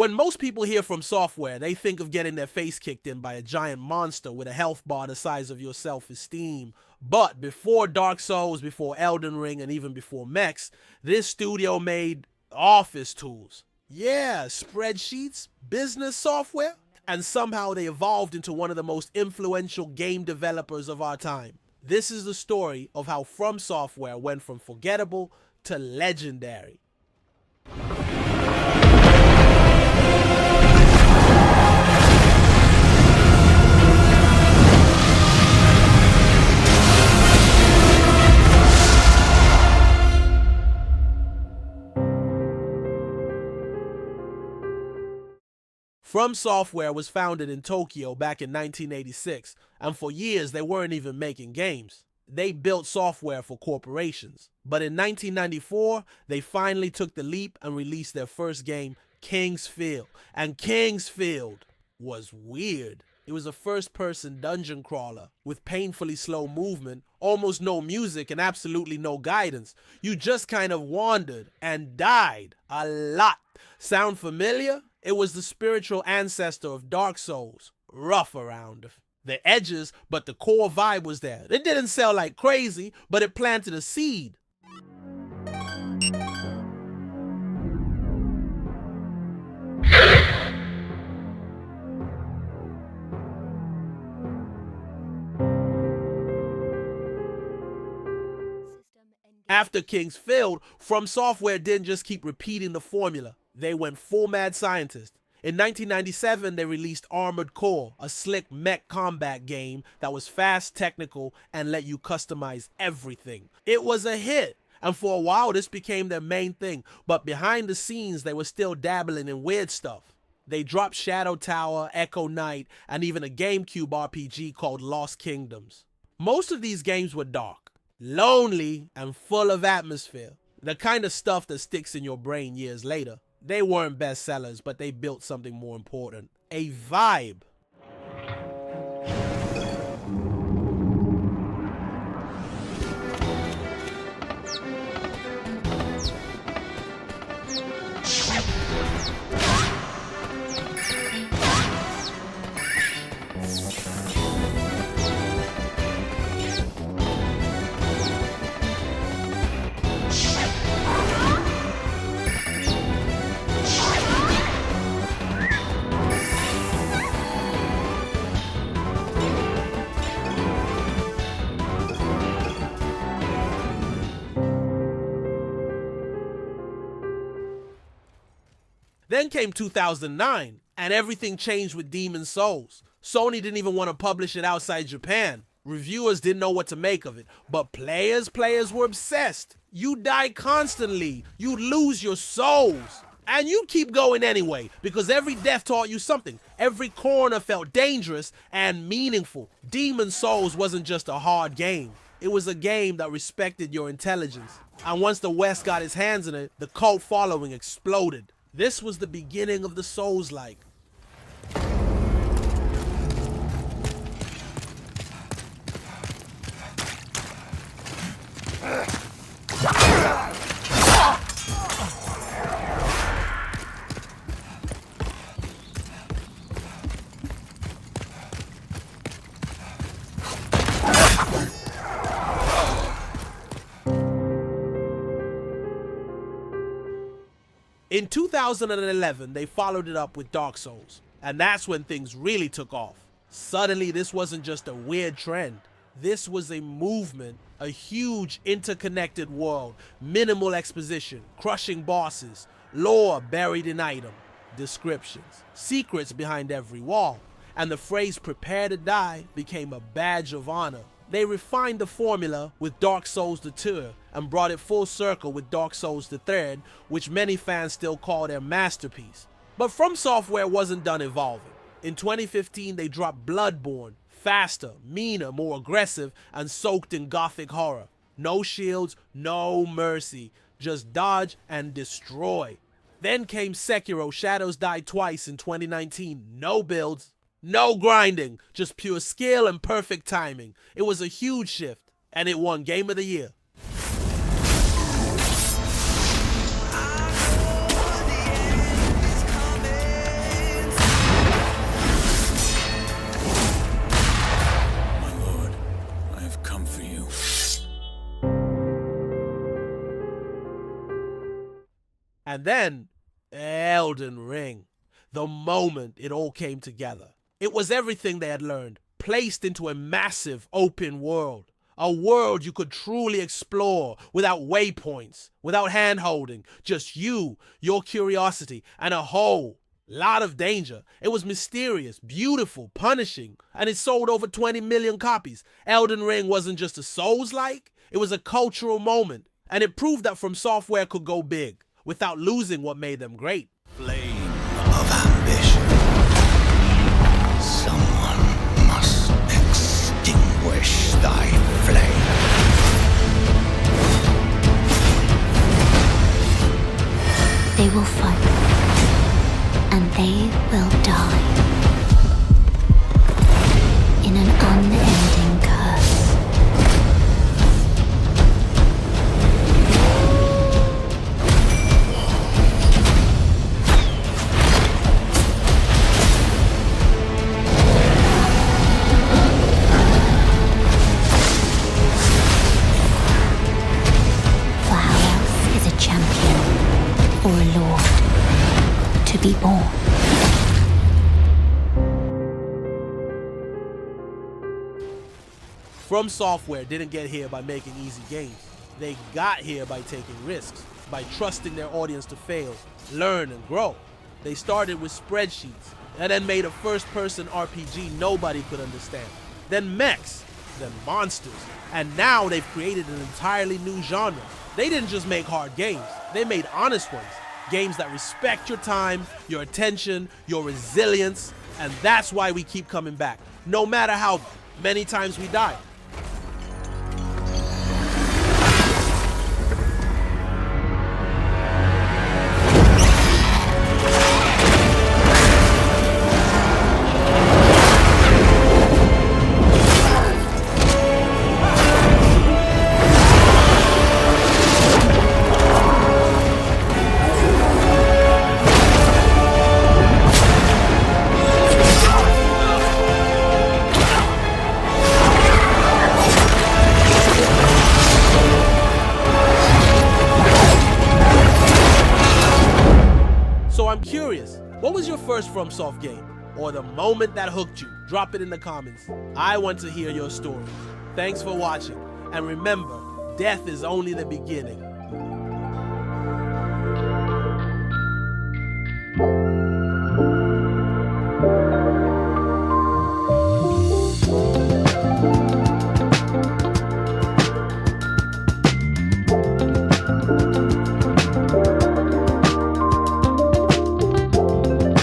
When most people hear From Software, they think of getting their face kicked in by a giant monster with a health bar the size of your self-esteem. But before Dark Souls, before Elden Ring, and even before mechs, this studio made office tools. Yeah, spreadsheets, business software, and somehow they evolved into one of the most influential game developers of our time. This is the story of how From Software went from forgettable to legendary. From Software was founded in Tokyo back in 1986, and for years they weren't even making games. They built software for corporations. But in 1994, they finally took the leap and released their first game, King's Field. And King's Field was weird. It was a first-person dungeon crawler with painfully slow movement, almost no music, and absolutely no guidance. You just kind of wandered and died a lot. Sound familiar? It was the spiritual ancestor of Dark Souls. Rough around the edges, but the core vibe was there. It didn't sell like crazy, but it planted a seed. After King's Field, From Software didn't just keep repeating the formula. They went full mad scientist. In 1997, they released Armored Core, a slick mech combat game that was fast, technical, and let you customize everything. It was a hit, and for a while this became their main thing, but behind the scenes they were still dabbling in weird stuff. They dropped Shadow Tower, Echo Knight, and even a GameCube RPG called Lost Kingdoms. Most of these games were dark, lonely, and full of atmosphere. The kind of stuff that sticks in your brain years later. They weren't bestsellers, but they built something more important. A vibe. Then came 2009, and everything changed with Demon's Souls. Sony didn't even want to publish it outside Japan. Reviewers didn't know what to make of it, but players were obsessed. You die constantly, you lose your souls. And you keep going anyway, because every death taught you something. Every corner felt dangerous and meaningful. Demon's Souls wasn't just a hard game. It was a game that respected your intelligence. And once the West got its hands on it, the cult following exploded. This was the beginning of the Souls-like. In 2011, they followed it up with Dark Souls, and that's when things really took off. Suddenly, this wasn't just a weird trend. This was a movement, a huge interconnected world, minimal exposition, crushing bosses, lore buried in item, descriptions, secrets behind every wall, and the phrase "prepare to die" became a badge of honor. They refined the formula with Dark Souls 2 and brought it full circle with Dark Souls 3, which many fans still call their masterpiece. But From Software wasn't done evolving. In 2015, they dropped Bloodborne, faster, meaner, more aggressive, and soaked in gothic horror. No shields, no mercy, just dodge and destroy. Then came Sekiro, Shadows Die Twice in 2019, no builds, no grinding, just pure skill and perfect timing. It was a huge shift, and it won Game of the Year. And then, Elden Ring. The moment it all came together. It was everything they had learned, placed into a massive open world. A world you could truly explore without waypoints, without hand-holding, just you, your curiosity, and a whole lot of danger. It was mysterious, beautiful, punishing, and it sold over 20 million copies. Elden Ring wasn't just a Souls-like, it was a cultural moment, and it proved that FromSoftware could go big without losing what made them great. Flame of ambition. Someone must extinguish thy flame. They will fight, and they will die in an unending curse. For how else is a champion or a lord to be born? FromSoftware didn't get here by making easy games. They got here by taking risks, by trusting their audience to fail, learn, and grow. They started with spreadsheets, and then made a first-person RPG nobody could understand. Then mechs, then monsters, and now they've created an entirely new genre. They didn't just make hard games, they made honest ones. Games that respect your time, your attention, your resilience, and that's why we keep coming back, no matter how many times we die. So I'm curious, what was your first FromSoft game? Or the moment that hooked you? Drop it in the comments. I want to hear your story. Thanks for watching, and remember, death is only the beginning.